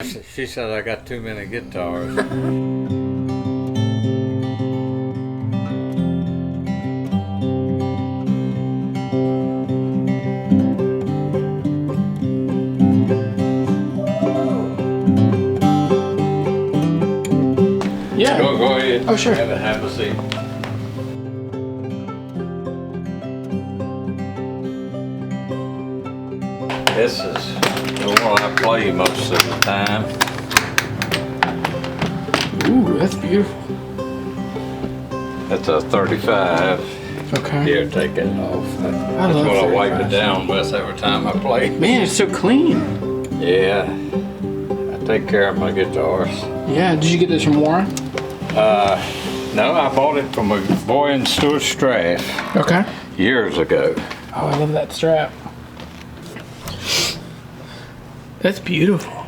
She said I got too many guitars. Yeah. Go ahead. Oh, sure. Have a seat. This is the one I play most of the time. Ooh, that's beautiful. That's a 35. Okay. Here, take that off. That's love what I wipe 35s. it down with every time I play. Man, it's so clean. Yeah. I take care of my guitars. Yeah, did you get this from Warren? No, I bought it from a boy in Stuart Strath Okay. years ago. Oh, I love that strap. That's beautiful.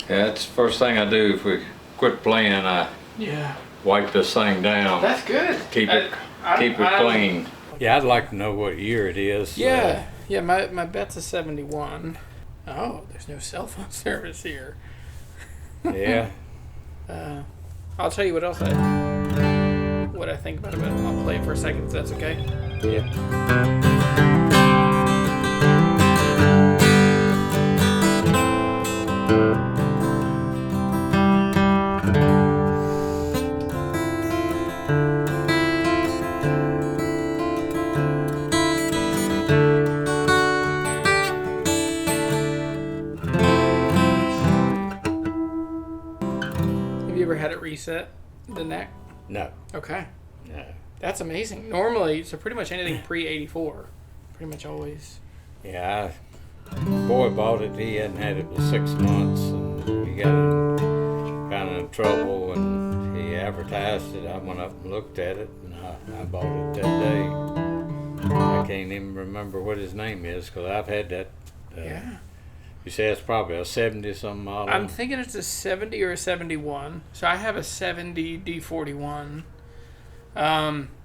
Yeah, that's the first thing I do if we quit playing. I Yeah. wipe this thing down. That's good. Keep it clean. Yeah, I'd like to know what year it is. Yeah. Yeah, my bet's a 71. Oh, there's no cell phone service here. Yeah. I'll tell you what else what I think about it, but I'll play it for a second if that's okay. Yeah. Have you ever had it reset the neck? No. Okay. No. That's amazing. Normally, so pretty much anything pre-84, pretty much always. Yeah, boy bought it. He hadn't had it for 6 months, and he got in kind of trouble, and he advertised it. I went up and looked at it, and I bought it that day. I can't even remember what his name is because I've had that. Yeah. You say it's probably a 70-some model. I'm thinking it's a 70 or a 71. So I have a 70 D41.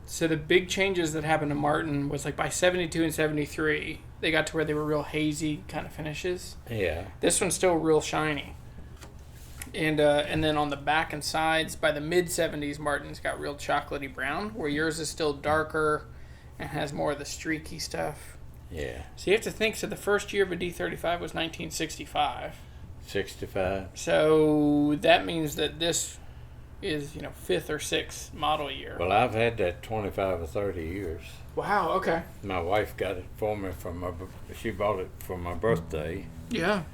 So the big changes that happened to Martin was like by 72 and 73, they got to where they were real hazy kind of finishes. Yeah. This one's still real shiny. And then on the back and sides, by the mid 70s, Martin's got real chocolatey brown, where yours is still darker and has more of the streaky stuff. Yeah. So you have to think, so the first year of a D35 was 1965. 65. So that means that this is, 5th or 6th model year. Well, I've had that 25 or 30 years. Wow, okay. My wife got it for me she bought it for my birthday. Yeah.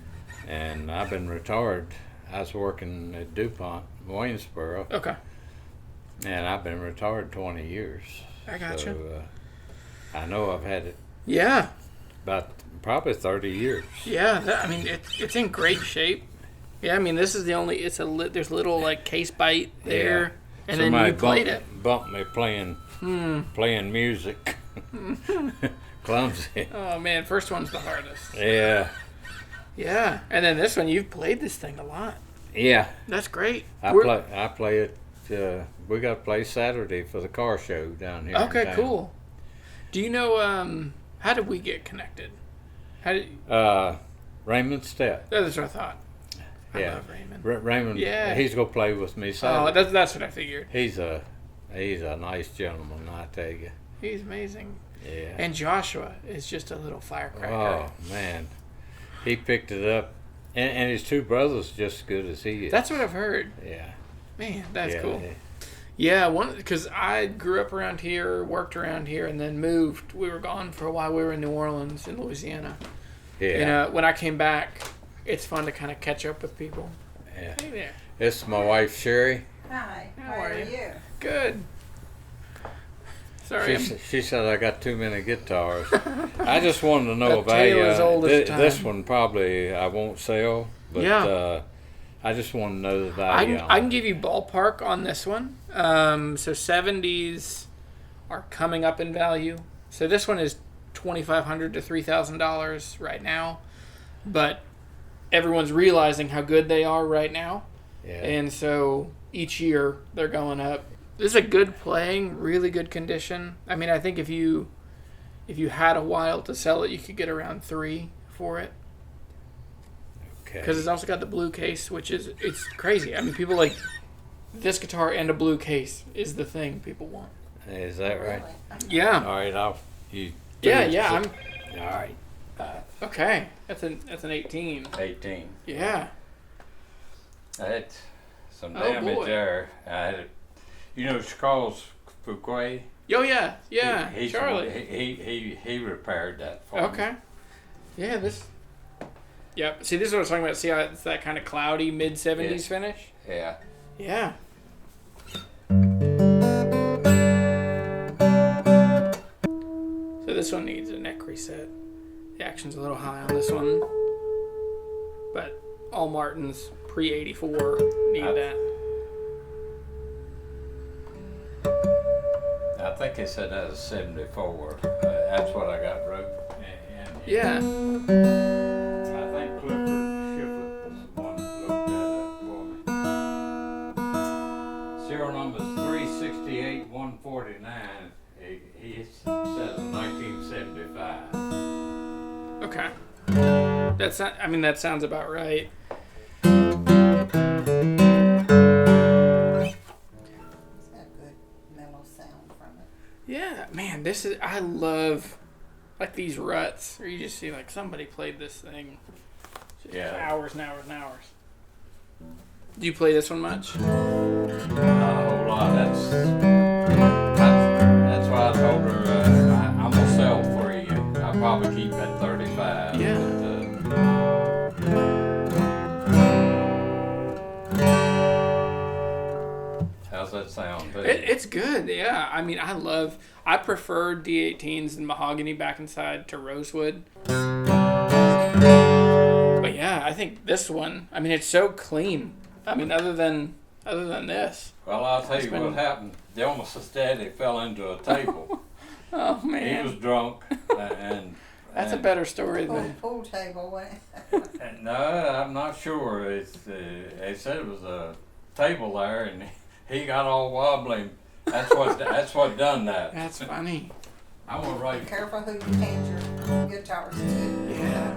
And I've been retired. I was working at DuPont, Waynesboro, Okay. and I've been retired 20 years. I gotcha. So, I know I've had it Yeah. about probably 30 years. Yeah, it's in great shape. Yeah, I mean, this is the only, there's a little, like, case bite there, Yeah. and Somebody then you played it. bumped me playing music. Clumsy. Oh, man, first one's the hardest. Yeah. Yeah, and then this one, you've played this thing a lot. Yeah. That's great. I play it. We got to play Saturday for the car show down here. Okay, in town. cool. Do you know, how did we get connected? Raymond Stepp. That's what I thought. Yeah. I love Raymond. Raymond. Yeah. He's gonna play with me Oh, Saturday. that's what I figured. He's a nice gentleman, I tell you. He's amazing. Yeah. And Joshua is just a little firecracker. Oh man, he picked it up, and his two brothers just as good as he is. That's what I've heard. Yeah. Man, that's Yeah, cool. Yeah, because I grew up around here, worked around here, and then moved. We were gone for a while. We were in New Orleans, in Louisiana. Yeah. And when I came back, it's fun to kind of catch up with people. Yeah. Hey there. This is my wife Sherry. Hi, How how are are you? you? Good. Sorry. She said I got too many guitars. I just wanted to know A about tale you. as old as This time. one probably I won't sell, but Yeah. I just want to know the I value. can give you ballpark on this one. So 70s are coming up in value. So this one is $2,500 to $3,000 right now, but everyone's realizing how good they are right now, Yeah. and so each year they're going up. This is a good playing, really good condition. I mean, I think if you had a while to sell it, you could get around $3,000 for it. Okay. Because it's also got the blue case, which is, it's crazy. I mean, people like this guitar and a blue case is the thing people want. Is that right? Yeah. All right, you. Yeah. All right. Okay. That's an 18. 18. Yeah. I had some Oh, damage boy. there. I had, Charles Fouquet. Oh yeah. He, Charlie. He repaired that for me. Okay. Yeah. Yep. See, this is what I was talking about. See how it's that kind of cloudy mid 70s finish? Yeah. Yeah. So this one needs a neck reset. The action's a little high on this one. But all Martins pre-84 need that. I think they said that was 74. That's what I got wrote. Yeah. I think Clifford Shiflett was the one that looked that up for me. Serial number is 368149. He says 1975. Okay. That's not, I mean, that sounds about right. Yeah, man, I love, like, these ruts, where you just see, like, somebody played this thing for hours and hours and hours. Do you play this one much? Not a whole lot. That's why I told her I'm going to sell 3. I'll probably keep at 35. Yeah. How's that sound? It's good, yeah. I mean, I prefer D18s and mahogany back inside to rosewood. But yeah, I think this one, I mean, it's so clean. I mean, other than this. Well, I'll tell you what happened. The almost daddy fell into a table. Oh, man. He was drunk. and That's a better story than... Pool table. No, I'm not sure. They said it was a table there, and he got all wobbly. That's what done that. That's funny. I'm gonna write. Be careful who you hand your guitars to. Yeah.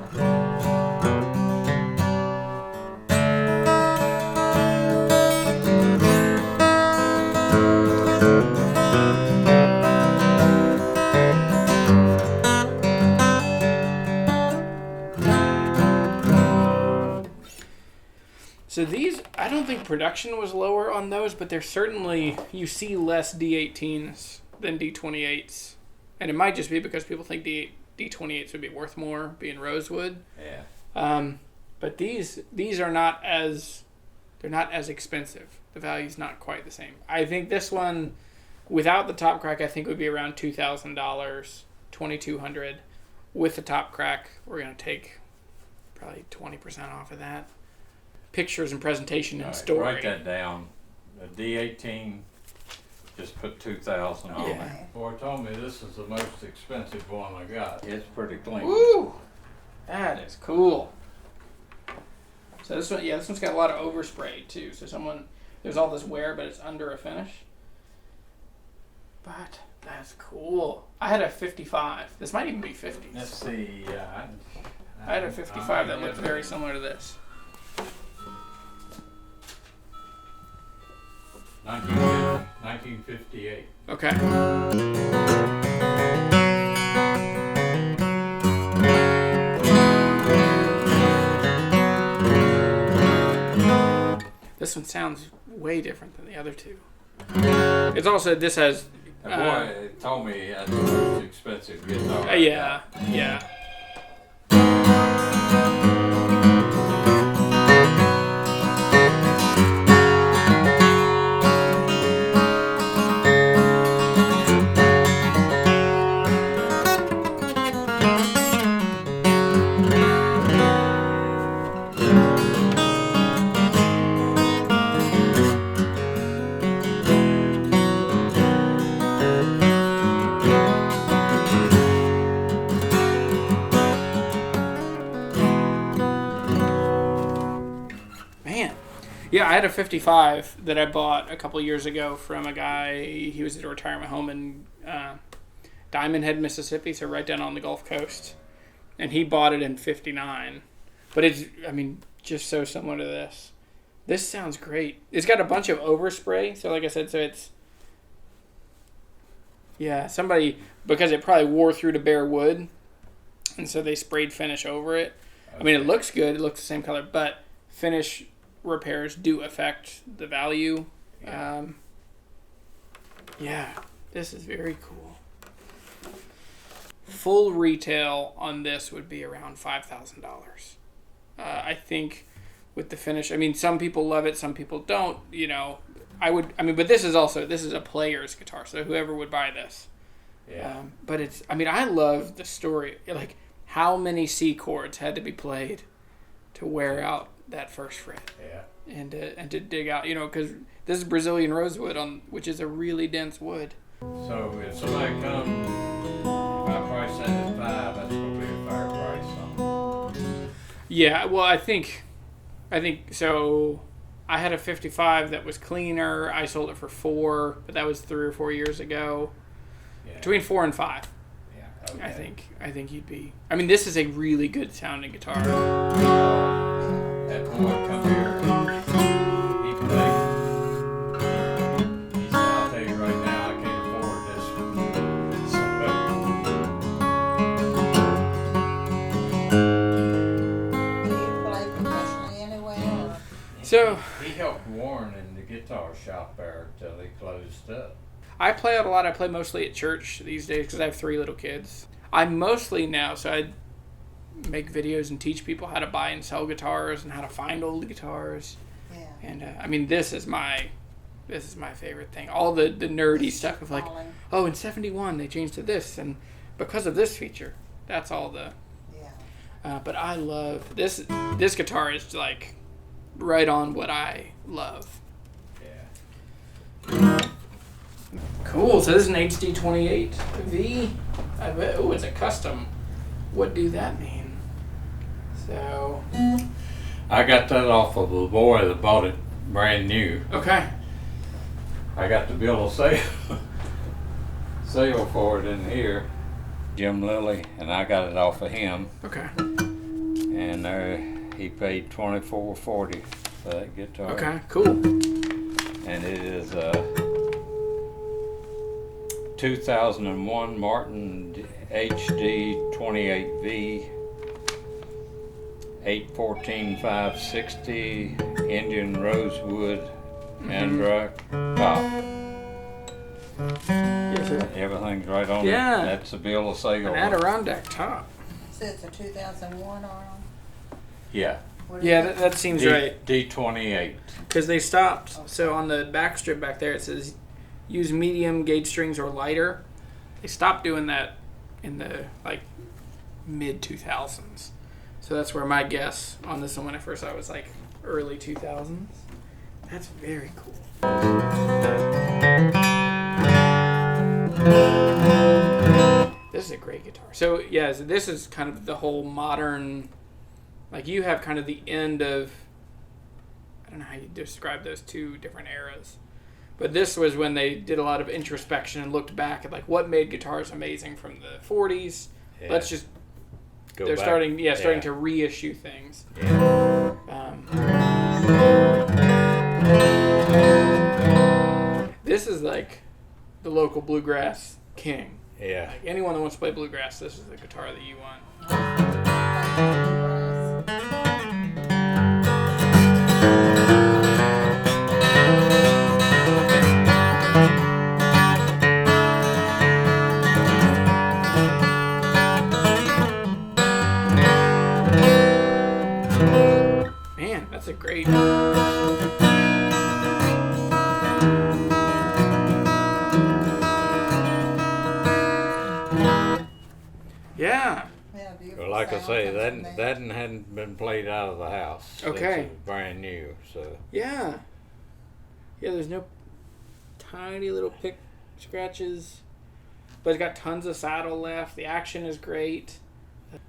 So these, I don't think production was lower on those, but there's certainly, you see less D18s than D28s. And it might just be because people think D28s would be worth more, being rosewood. Yeah. But these are not as, they're not as expensive. The value's not quite the same. I think this one, without the top crack, I think would be around $2,000, $2,200. With the top crack, we're going to take probably 20% off of that. Pictures and presentation and Right, story. write that down. A D18, just put 2,000 on Yeah. it. Boy told me this is the most expensive one I got. It's pretty clean. Woo! That is cool. So this one, this one's got a lot of overspray too. So there's all this wear, but it's under a finish. But that's cool. I had a 55. This might even be 50s. Let's see. I had a 55 that looked very similar to this. 1958. Okay. This one sounds way different than the other two. It's also, this has... The boy told me he had the most expensive guitar. Yeah. Yeah, I had a 55 that I bought a couple years ago from a guy. He was at a retirement home in Diamond Head, Mississippi, so right down on the Gulf Coast. and he bought it in '59. But it's, I mean, just so similar to this. This sounds great. It's got a bunch of overspray, so like I said, so it's, yeah, somebody, because it probably wore through to bare wood, and so they sprayed finish over it. I mean, it looks good. It looks the same color, but finish repairs do affect the value. Yeah. Yeah, this is very cool. Full retail on this would be around $5,000. I think with the finish, I mean, some people love it, some people don't. You know, but this is a player's guitar, so whoever would buy this. Yeah. But it's, I mean, I love the story. Like, how many C chords had to be played to wear out that first fret? Yeah. And to dig out, you know, because this is Brazilian rosewood, which is a really dense wood. So if somebody comes, if I price that at $5, that's going to be a fair price on it. Yeah, well, I think so. I had a 55 that was cleaner. I sold it for $4, but that was 3 or 4 years ago. Yeah. Between 4 and 5. Yeah. Okay. I think you'd be. I mean, this is a really good sounding guitar. That boy come here, he played. He said, I'll tell you right now, I can't afford this. Do you play professionally anywhere? Or? So He helped Warren in the guitar shop there till he closed up. I play out a lot. I play mostly at church these days because I have 3 little kids. I mostly now, so I make videos and teach people how to buy and sell guitars and how to find old guitars. Yeah. And I mean, this is my favorite thing. All the nerdy stuff of like, oh, in '71 they changed to this, and because of this feature, that's all the. Yeah. But I love this. This guitar is like right on what I love. Yeah. Cool. So this is an HD28V. I bet. Oh, it's a custom. What do that mean? So. I got that off of the boy that bought it brand new. Okay. I got the bill of sale for it in here. Jim Lilly, and I got it off of him. Okay. And he paid $24.40 for that guitar. Okay. Cool. And it is a 2001 Martin HD 28V 814-560 Indian rosewood Android top. Yes, sir. Everything's right on Yeah. it. That's the bill of sale. An Adirondack top. So it's a 2001 or? Yeah. What Yeah, is it? that seems right. D28. Because they stopped. So on the back strip back there, it says use medium gauge strings or lighter. They stopped doing that in the like mid 2000s. So that's where my guess on this one when I first saw it was like early 2000s. That's very cool. This is a great guitar. So yeah, so this is kind of the whole modern, like you have kind of the end of, I don't know how you describe those 2 different eras. But this was when they did a lot of introspection and looked back at like what made guitars amazing from the 40s. Yeah. Let's just Go they're back. starting Yeah. to reissue things. Yeah. This is like the local bluegrass king. Yeah. Like anyone that wants to play bluegrass, this is the guitar that you want. Man, that's a great. Yeah. Yeah, beautiful Well, like I sound say, comes that from there. that hadn't been played out of the house. Okay. It's brand new, so Yeah. Yeah, there's no tiny little pick scratches. But it's got tons of saddle left. The action is great.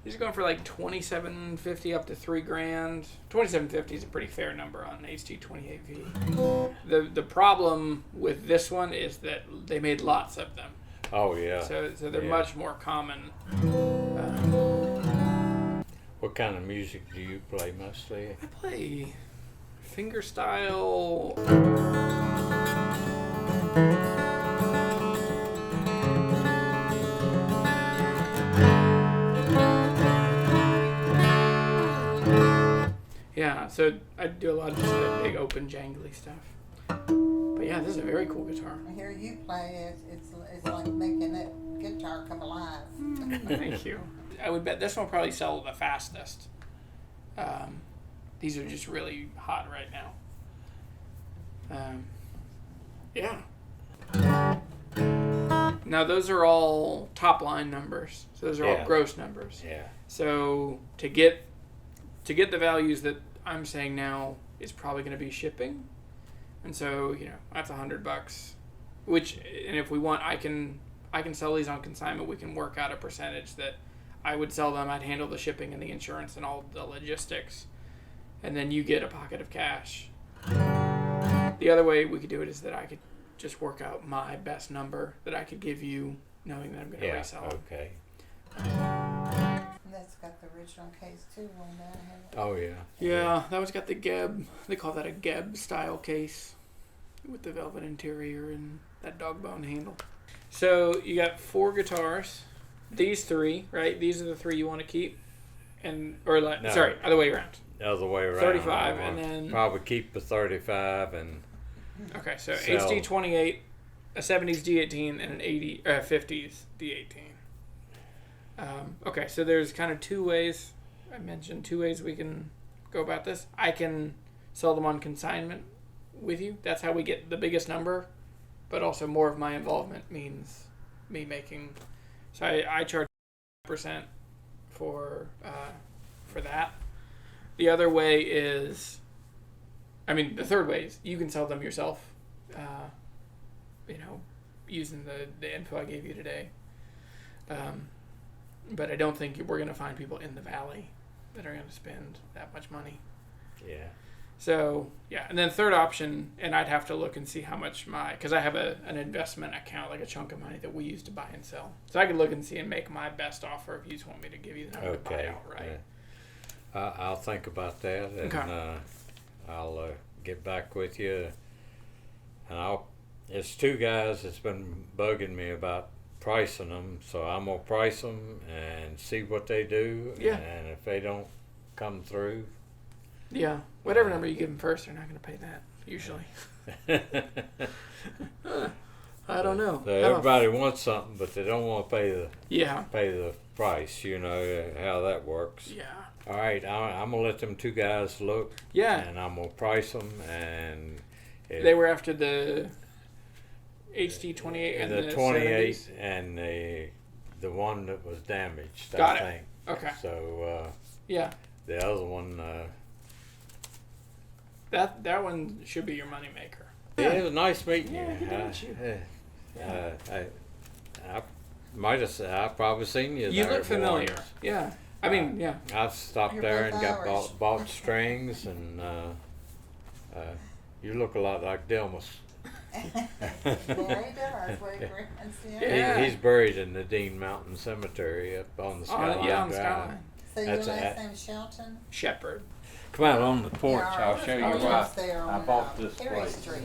These are going for like $2,750 up to $3,000. $2,750 is a pretty fair number on an HD28V. The problem with this one is that they made lots of them. oh yeah. So they're Yeah. much more common. What kind of music do you play mostly? I play fingerstyle. Yeah, so I do a lot of just that big open jangly stuff. But yeah, this is a very cool guitar. I hear you play, it's like making that guitar come alive. Thank you. I would bet this one will probably sell the fastest. These are just really hot right now. Yeah. Now those are all top line numbers. So those are all gross numbers. Yeah. So to get the values that I'm saying now is probably going to be shipping. And so, that's $100, which, and if we want, I can sell these on consignment. We can work out a percentage that I would sell them. I'd handle the shipping and the insurance and all the logistics. And then you get a pocket of cash. The other way we could do it is that I could just work out my best number that I could give you, knowing that I'm going to resell it. Okay. That's got the original case too, won't that have it? Oh, yeah. Yeah, that one's got the Geb. They call that a Geb style case with the velvet interior and that dog bone handle. So you got 4 guitars. These 3, right? These are the 3 you want to keep, sorry, other way around. The other way around. 35, and then probably keep the 35 and. Okay, so HD28, a 70s D18, and an 50s D18. Okay, so there's kind of 2 ways. I mentioned 2 ways we can go about this. I can sell them on consignment with you. That's how we get the biggest number, but also more of my involvement means me making. So I charge 5% for that. The other way is, the third way is you can sell them yourself. Using the info I gave you today. But I don't think we're going to find people in the valley that are going to spend that much money. Yeah. So, yeah. And then third option, and I'd have to look and see how much because I have an investment account, like a chunk of money that we use to buy and sell. So I could look and see and make my best offer if you just want me to give you the number to buy outright. Yeah. I'll think about that, and I'll get back with you. And it's 2 guys that's been bugging me about pricing them, so I'm gonna price them and see what they do. Yeah. And if they don't come through, whatever number you give them first, they're not gonna pay that usually. I don't know. So everybody wants something, but they don't want to pay the price. You know how that works. Yeah. All right, I'm gonna let them 2 guys look. Yeah. And I'm gonna price them, and they were after the HD28 and the 28 70s. and the one that was damaged. Got I it. think. Okay. So the other one. That one should be your moneymaker. Yeah, it was nice meeting you. Good to meet you. I've probably seen you. You there look familiar. once. Yeah. I've stopped You're there and both got Irish. bought strings, and you look a lot like Delmas. There he does, where he runs in. Yeah. He's buried in the Dean Mountain Cemetery up on the Skyline on the Drive. Skyline. So your That's last name is Shelton? Sheppard. Come out on the porch. I'll show you Oh, why yes, they are I on, bought this Perry place. Street.